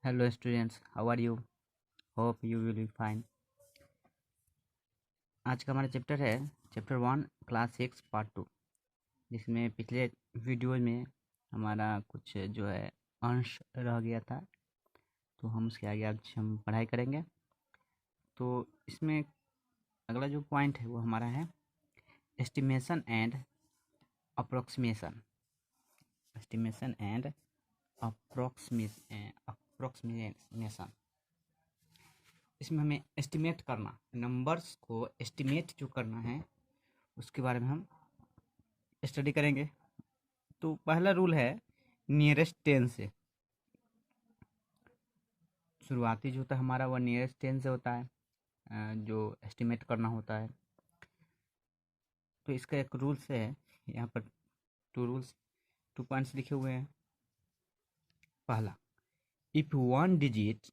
Hello students, how are you? Hope you will be fine. आज का हमारा chapter है चैप्टर 1 क्लास 6 पार्ट 2, जिसमें पिछले वीडियो में हमारा कुछ जो है अंश रह गया था, तो हम उसके आगे आज हम पढ़ाई करेंगे। तो इसमें अगला जो पॉइंट है वो हमारा है estimation and approximation. Estimation and approximation. इसमें हमें एस्टिमेट करना, नंबर्स को एस्टिमेट जो करना है उसके बारे में हम स्टडी करेंगे। तो पहला रूल है नियरेस्ट टेन से। शुरुआती जो होता है हमारा वो नियरेस्ट टेन से होता है, जो एस्टिमेट करना होता है। तो इसका एक रूल्स है, यहाँ पर टू पॉइंट्स लिखे हुए हैं। पहला, if one digit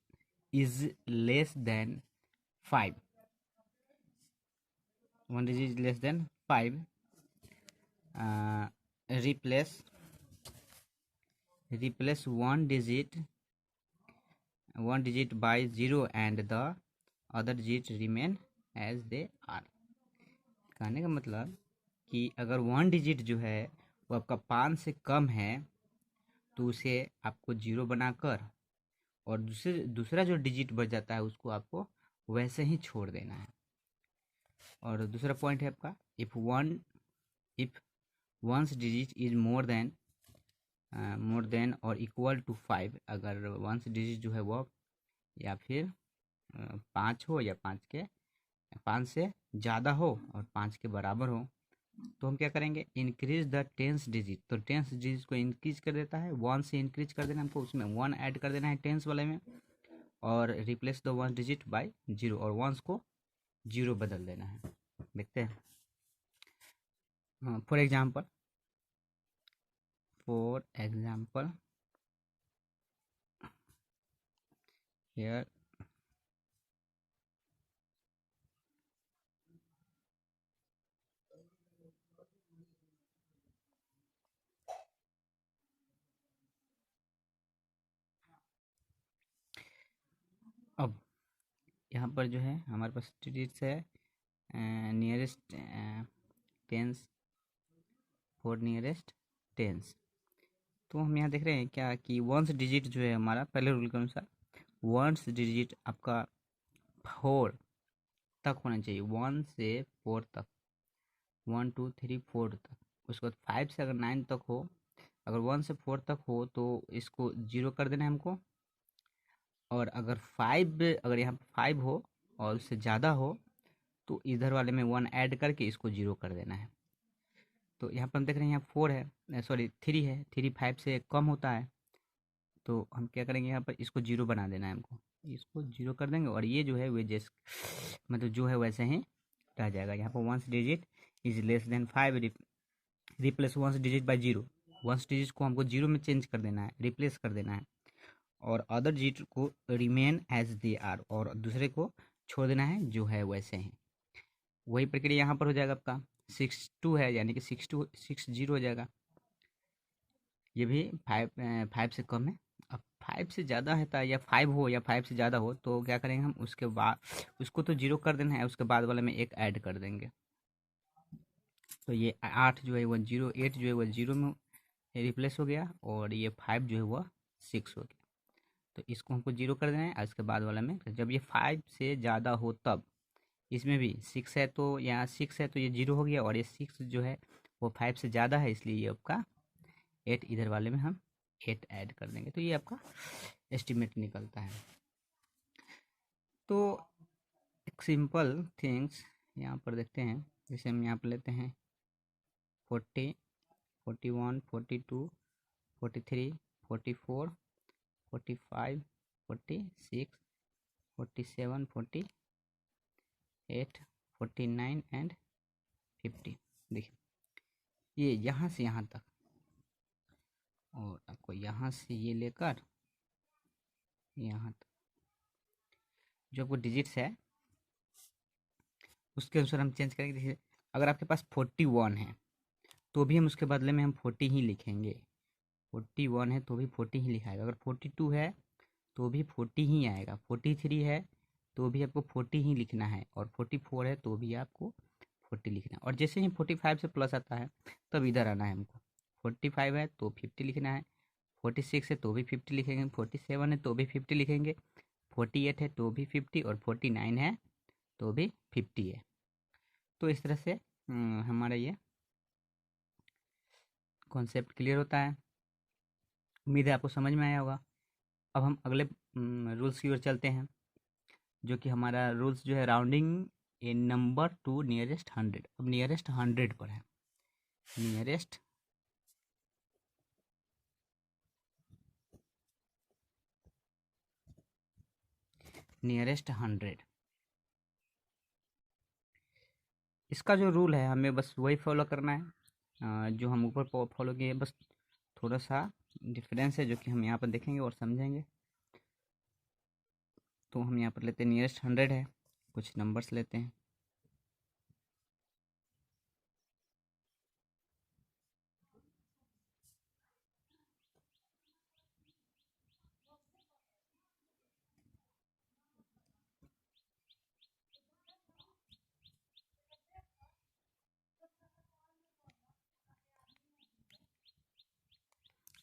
is less than 5, one digit is less than 5, replace one digit by 0 and the other digit remain as they are। कहने का मतलब कि अगर वन डिजिट जो है वो आपका 5 से कम है तो उसे आपको 0 बनाकर और दूसरा जो डिजिट बच जाता है उसको आपको वैसे ही छोड़ देना है। और दूसरा पॉइंट है आपका if ones digit is more than और इक्वल टू 5, अगर वंस डिजिट जो है वो या फिर 5 हो या 5 से ज़्यादा हो और 5 के बराबर हो, तो हम क्या करेंगे, इंक्रीज द टेंस डिजिट। तो टेंस डिजिट को इंक्रीज कर देता है, 1 से इंक्रीज कर देना हमको, उसमें 1 ऐड कर देना है टेंस वाले में, और रिप्लेस द 1 डिजिट बाय 0, और 1 को 0 बदल देना है। देखते हैं फॉर एग्जाम्पल हियर अब यहाँ पर जो है हमारे पास डिजिट्स है nearest tense, for nearest tense. तो हम यहाँ देख रहे हैं क्या कि वंस डिजिट जो है हमारा पहले रूल के अनुसार वंस डिजिट आपका 4 तक होना चाहिए, 1 से 4 तक, 1 2 3 4 तक। उसके बाद 5 से अगर 9 तक हो, अगर 1 से 4 तक हो तो इसको 0 कर देना है हमको। और अगर यहाँ पर 5 हो और उससे ज़्यादा हो तो इधर वाले में 1 ऐड करके इसको 0 कर देना है। तो यहाँ पर हम देख रहे हैं यहाँ 4 है, सॉरी 3 है, 3 5 से कम होता है, तो हम क्या करेंगे यहाँ पर इसको 0 बना देना है हमको, इसको 0 कर देंगे और ये जो है वे मतलब जो है वैसे ही रह जाएगा। यहाँ पर ones digit is less than 5, replace ones digit bye 0, ones digit को हमको 0 में चेंज कर देना है, रिप्लेस कर देना है, और अदर डिजिट को रिमेन एज दे आर, और दूसरे को छोड़ देना है जो है वैसे ही। वही प्रक्रिया यहाँ पर हो जाएगा आपका 62 है, यानी कि 60 हो जाएगा। ये भी 5 से कम है। अब 5 से ज़्यादा है या 5 हो या 5 से ज़्यादा हो तो क्या करेंगे हम, उसके बाद उसको तो 0 कर देना है, उसके बाद वाले में 1 ऐड कर देंगे। तो ये 8 जो है वो 0, 8 जो है वो 0 में रिप्लेस हो गया, और ये 5 जो है वो 6 हो गया। तो इसको हमको 0 कर देना है, और इसके बाद वाला में जब ये 5 से ज़्यादा हो तब, इसमें भी 6 है तो यहाँ 6 है तो ये 0 हो गया, और ये 6 जो है वो 5 से ज़्यादा है, इसलिए ये आपका 8 इधर वाले में हम 8 ऐड कर देंगे, तो ये आपका एस्टिमेट निकलता है। तो एक सिंपल थिंग्स यहाँ पर देखते हैं, जैसे हम यहाँ पर लेते हैं 40 41 42 43 44 45 46 47 48 49 एंड 50। देखिए ये यहाँ से यहाँ तक, और आपको यहाँ से ये लेकर यहाँ तक जो आपको डिजिट्स है उसके अनुसार हम चेंज करेंगे। जैसे अगर आपके पास 41 है तो भी हम उसके बदले में हम 40 ही लिखेंगे, 41 है तो भी 40 ही लिखाएगा। अगर 42 है तो भी 40 ही आएगा। 43 है तो भी आपको 40 ही लिखना है, और 44 है तो भी आपको 40 लिखना है। और जैसे ही 45 से प्लस आता है तब इधर आना है हमको। 45 है तो 50 लिखना है, 46 है तो भी 50 लिखेंगे, 47 है तो भी 50 लिखेंगे, 48 है तो भी 50, और 49 है तो भी 50 है। तो इस तरह से हमारा ये कॉन्सेप्ट क्लियर होता है। उम्मीद है आपको समझ में आया होगा। अब हम अगले रूल्स की ओर चलते हैं, जो कि हमारा रूल्स जो है राउंडिंग ए नंबर टू नियरेस्ट 100। अब नियरेस्ट 100 पर है। नियरेस्ट नियरेस्ट 100, इसका जो रूल है हमें बस वही फॉलो करना है जो हम ऊपर फॉलो किए। बस थोड़ा सा डिफरेंस है जो कि हम यहाँ पर देखेंगे और समझेंगे। तो हम यहाँ पर लेते हैं नियरेस्ट 100 है, कुछ नंबर्स लेते हैं।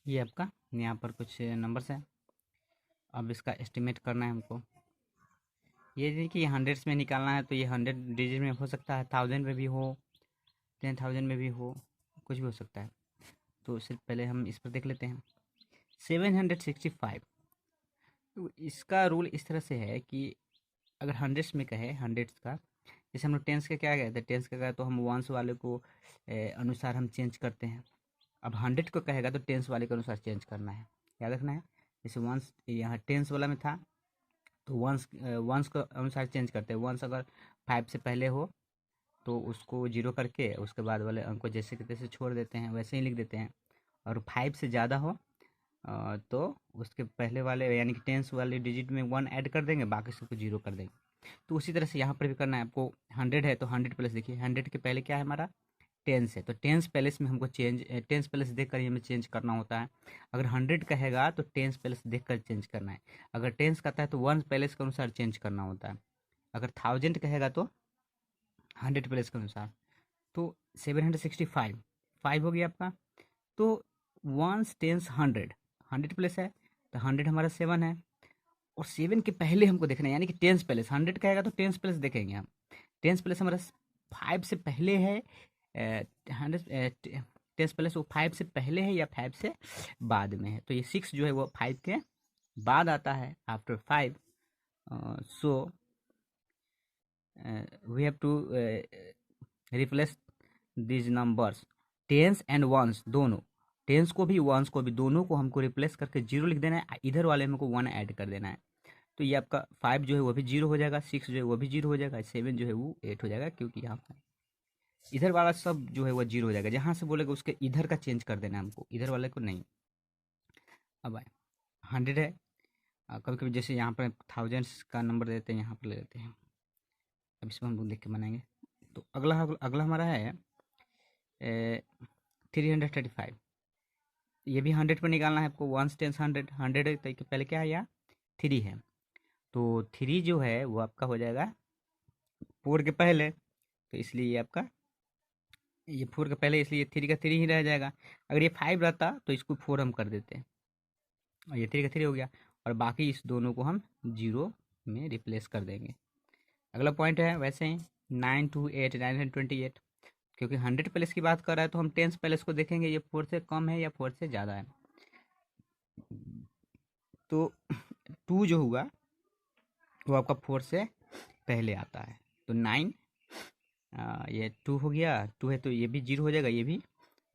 ये आपका यहाँ पर कुछ नंबर्स हैं। अब इसका एस्टिमेट करना है हमको। ये नहीं कि 100s में निकालना है, तो ये 100 डिजिट में हो सकता है, 1000 में भी हो, 10,000 में भी हो, कुछ भी हो सकता है। तो सिर्फ पहले हम इस पर देख लेते हैं 765। तो इसका रूल इस तरह से है कि अगर 100s में कहे, 100s का, जैसे हम लोग टेंस का क्या कहते हैं, टेंस का कहे तो हम वंस वाले को अनुसार हम चेंज करते हैं। अब 100 को कहेगा तो टेंस वाले के अनुसार चेंज करना है, याद रखना है। जैसे वंस यहाँ टेंस वाला में था तो वंस वंस के अनुसार चेंज करते हैं। वंस अगर 5 से पहले हो तो उसको 0 करके उसके बाद वाले अंक को जैसे कि तैसे छोड़ देते हैं, वैसे ही लिख देते हैं। और 5 से ज़्यादा हो तो उसके पहले वाले यानी कि टेंस वाले डिजिट में 1 ऐड कर देंगे, बाकी सबको 0 कर देंगे। तो उसी तरह से यहाँ पर भी करना है आपको। 100 है तो 100 प्लस देखिए, 100 के पहले क्या है हमारा, टेंस है, तो टेंस प्लेस में हमको टेंस प्लेस देख कर ही हमें चेंज करना होता है। अगर 100 कहेगा तो टेंस प्लेस देख कर चेंज करना है। अगर टेंस कहता है तो वन प्लेस के अनुसार चेंज करना होता है। अगर 1000 कहेगा तो 100 प्लेस के अनुसार। तो 765 5 हो गया आपका। तो वंस टेंस 100, 100 प्लस है तो 100 हमारा 7 है, और 7 के पहले हमको देखना है, यानी कि टेंस प्लेस। 100 कहेगा तो टेंस प्लेस देखेंगे हम। टेंस प्लेस हमारा 5 से पहले है, 100 टेंस प्लेस वो 5 से पहले है या 5 से बाद में है। तो ये 6 जो है वो 5 के बाद आता है, after 5। So we have to replace these numbers, tens and ones दोनों, टेंस को भी वंस को भी, दोनों को हमको रिप्लेस करके 0 लिख देना है। इधर वाले में को 1 ऐड कर देना है। तो ये आपका 5 जो है वो भी 0 हो जाएगा, 6 जो है वो भी 0 हो जाएगा, 7 जो है वो 8 हो जाएगा, क्योंकि यहाँ पर इधर वाला सब जो है वो 0 हो जाएगा। जहाँ से बोलेगा उसके इधर का चेंज कर देना है हमको, इधर वाले को नहीं। अब आए 100 है, कभी कभी जैसे यहाँ पर थाउजेंड्स का नंबर देते हैं, यहाँ पर ले लेते हैं। अब इसमें हम लोग देख के बनाएंगे। तो अगला अगला हमारा है 335। ये भी 100 पर निकालना है आपको। वंस टेंस 100, 100 तो पहले क्या है, यहाँ 3 है, तो 3 जो है वो आपका हो जाएगा 4 के पहले, तो इसलिए ये आपका ये 4 के पहले, इसलिए 3 का 3 ही रह जाएगा। अगर ये 5 रहता तो इसको 4 हम कर देते हैं, और ये 3 का 3 हो गया, और बाकी इस दोनों को हम 0 में रिप्लेस कर देंगे। अगला पॉइंट है वैसे ही 928, 928, क्योंकि 100 प्लेस की बात कर रहा है तो हम टेंस प्लेस को देखेंगे, ये 4 से कम है या 4 से ज़्यादा है। तो 2 जो हुआ वो आपका 4 से पहले आता है, तो 9 ये 2 हो गया, 2 है तो ये भी 0 हो जाएगा, ये भी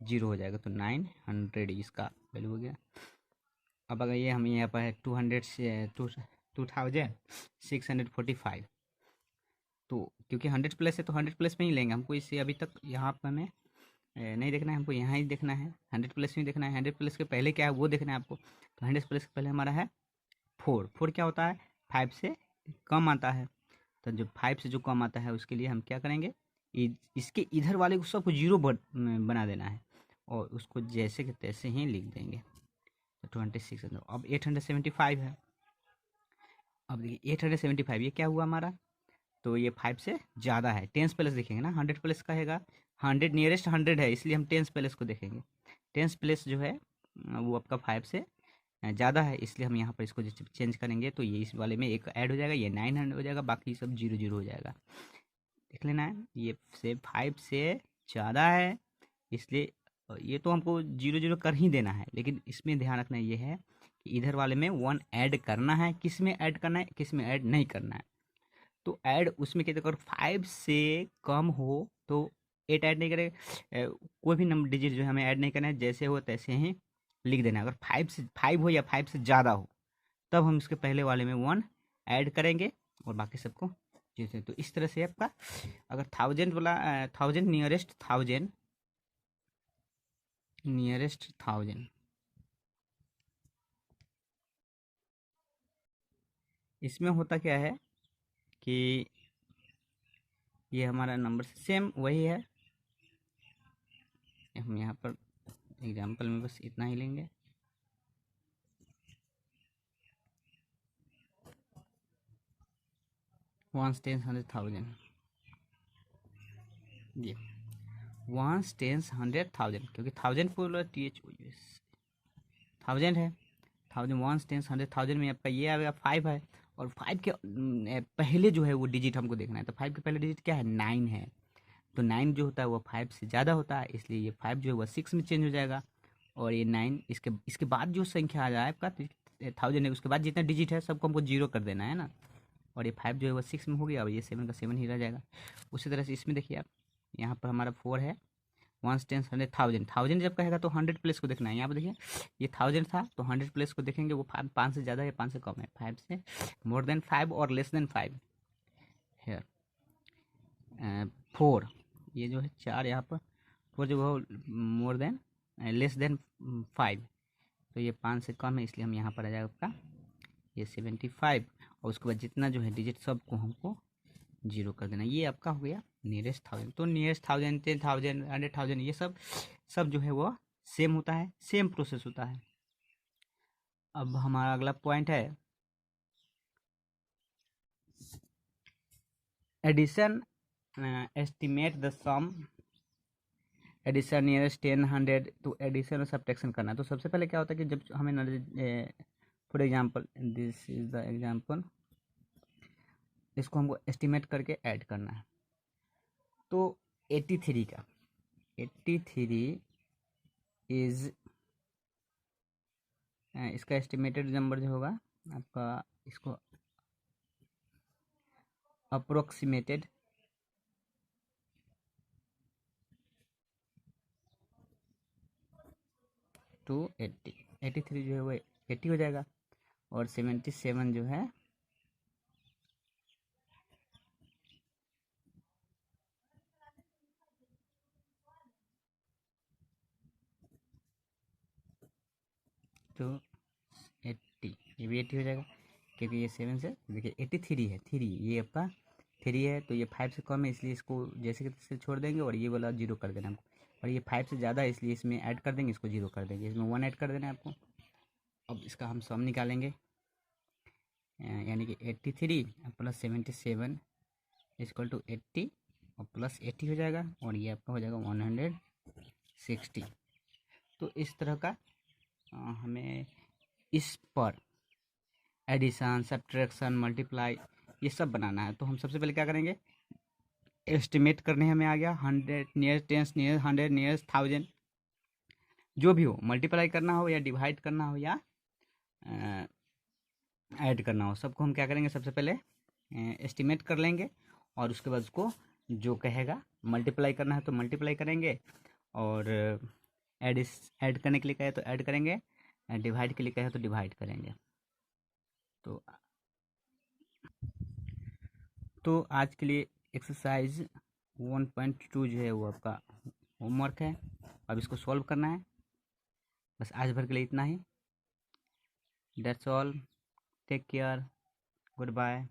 0 हो जाएगा, तो 900 इसका वैल्यू हो गया। अब अगर ये हम यहाँ पर है 200 से 2645, तो क्योंकि 100 प्लस है तो 100 प्लस में ही लेंगे हमको, इससे अभी तक यहाँ पर हमें नहीं देखना है, हमको यहाँ ही देखना है, 100 प्लस में देखना है। 100 प्लस के पहले क्या है वो देखना है आपको। तो 100 प्लस के पहले हमारा है 4। 4 क्या होता है, 5 से कम आता है। तो जो 5 से जो कम आता है उसके लिए हम क्या करेंगे, इसके इधर वाले को सबको 0 बना देना है, और उसको जैसे कि तैसे ही लिख देंगे। तो 26। अब 875 है, अब देखिए 875 ये क्या हुआ हमारा, तो ये 5 से ज़्यादा है। टेंस प्लेस देखेंगे ना, 100 प्लेस का हैगा, 100 नियरेस्ट 100 है, इसलिए हम टेंस प्लेस को देखेंगे। टेंस प्लेस जो है वो आपका 5 से ज़्यादा है, इसलिए हम यहाँ पर इसको चेंज करेंगे, तो ये इस वाले में एक ऐड हो जाएगा, ये 900 हो जाएगा, बाकी सब 0 0 हो जाएगा। देख लेना है, ये से 5 से ज़्यादा है, इसलिए ये तो हमको 0 0 कर ही देना है, लेकिन इसमें ध्यान रखना ये है कि इधर वाले में 1 ऐड करना है, किस में ऐड करना है, किस में ऐड नहीं करना है। तो ऐड उसमें क्या, अगर 5 से कम हो तो 8 ऐड नहीं करेगा, कोई भी नंबर डिजिट जो है हमें ऐड नहीं करना है, जैसे हो तैसे ही लिख देना है। अगर 5 हो या 5 से ज़्यादा हो, तब हम इसके पहले वाले में 1 ऐड करेंगे और बाकी सबको जैसे। तो इस तरह से आपका अगर 1000 वाला 1000 नियरेस्ट 1000 इसमें होता क्या है कि ये हमारा नंबर सेम वही है, हम यहाँ पर एग्जाम्पल में बस इतना ही लेंगे। वंस टेंस 100,000, ये वंस टेंस 100,000, क्योंकि 1000 पूरा TH 1000 है, 1000 वंस टेंस 100,000 में आपका ये आ गया 5 है, और 5 के पहले जो है वो डिजिट हमको देखना है, तो 5 के पहले डिजिट क्या है, 9 है। तो 9 जो होता है वो 5 से ज़्यादा होता है, इसलिए ये 5 जो है वो 6 में चेंज हो जाएगा, और ये 9 इसके बाद जो संख्या आ जाए आपका 1000 है, उसके बाद जितना डिजिट है सबको हमको 0 कर देना है ना, और ये 5 जो है वो 6 में हो गया, और ये 7 का 7 ही रह जाएगा। उसी तरह से इसमें देखिए आप, यहाँ पर हमारा 4 है, वंस टेंस 100,000, 1000 जब कहेगा तो 100 प्लेस को देखना है। यहाँ पर देखिए ये 1000 था, तो 100 प्लेस को देखेंगे, वो 5 से ज़्यादा है, 5 से कम है, 5 से मोर देन 5 और लेस देन 5 हेयर 4, ये जो है 4 यहाँ पर 4 जो है मोर देन लेस देन 5, तो ये 5 से कम है, इसलिए हम यहाँ पर आ जाएगा आपका ये 75, और उसके बाद जितना जो है डिजिट सबको हमको 0 कर देना। ये आपका हो गया नियरेस्ट 1000। तो नियरेस्ट 1000 10,000 100,000 ये सब जो है वो सेम होता है, सेम प्रोसेस होता है। अब हमारा अगला पॉइंट है addition, estimate the sum, addition nearest 10 100, तो एडिशन और सब्ट्रैक्शन करना है। तो सबसे पहले क्या होता है कि जब हमें for example this is the example, इसको हमको एस्टिमेट करके ऐड करना है। तो 83 का 83 इज इसका एस्टिमेटेड नंबर जो होगा आपका, इसको अप्रोक्सीमेटेड टू 80, 83 जो है वो 80 हो जाएगा, और 77 जो है टू 80, ये भी 80 हो जाएगा, क्योंकि ये 7 से देखिए 83 है, 3 ये आपका 3 है, तो ये 5 से कम है, इसलिए इसको जैसे कि तैसे छोड़ देंगे, और ये वाला 0 कर देना हमको, और ये 5 से ज़्यादा है, इसलिए इसमें ऐड कर देंगे, इसको 0 कर देंगे, इसमें 1 ऐड कर देना है आपको। अब इसका हम सम निकालेंगे, यानी कि 83 प्लस 77 इक्वल टू 80, और प्लस 80 हो जाएगा, और ये आपका हो जाएगा 160। तो इस तरह का हमें इस पर एडिशन सब्ट्रैक्शन मल्टीप्लाई ये सब बनाना है। तो हम सबसे पहले क्या करेंगे, एस्टिमेट करने हमें आ गया 100 नियर टेंस नियर 100 नियर 1000, जो भी हो, मल्टीप्लाई करना हो या डिवाइड करना हो या ऐड करना हो, सबको हम क्या करेंगे, सबसे पहले एस्टिमेट कर लेंगे, और उसके बाद उसको जो कहेगा मल्टीप्लाई करना है तो मल्टीप्लाई करेंगे, और ऐड करने के लिए कहे तो ऐड करेंगे, डिवाइड के लिए कहे तो डिवाइड करेंगे। तो आज के लिए एक्सरसाइज 1.2 जो है वो आपका होमवर्क है, अब इसको सॉल्व करना है। बस आज भर के लिए इतना ही। That's all, take care, good bye.